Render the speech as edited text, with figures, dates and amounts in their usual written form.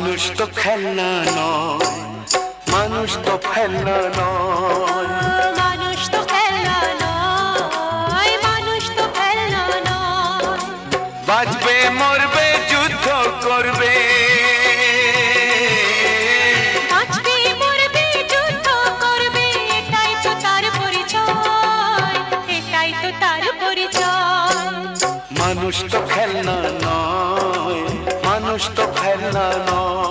মানুষ তো খেলনা নয়, মানুষ তো খেলনা নয়, মানুষ তো খেলনা নয়, মানুষ তো খেলনা নয়। বাঁচবে মরবে যুদ্ধ করবে, বাঁচবে মরবে যুদ্ধ করবে, এটাই তো তার পরিচয়, এটাই তো তার পরিচয়। মানুষ তো খেলনা নয়, মানুষ তো খেলনা নয়।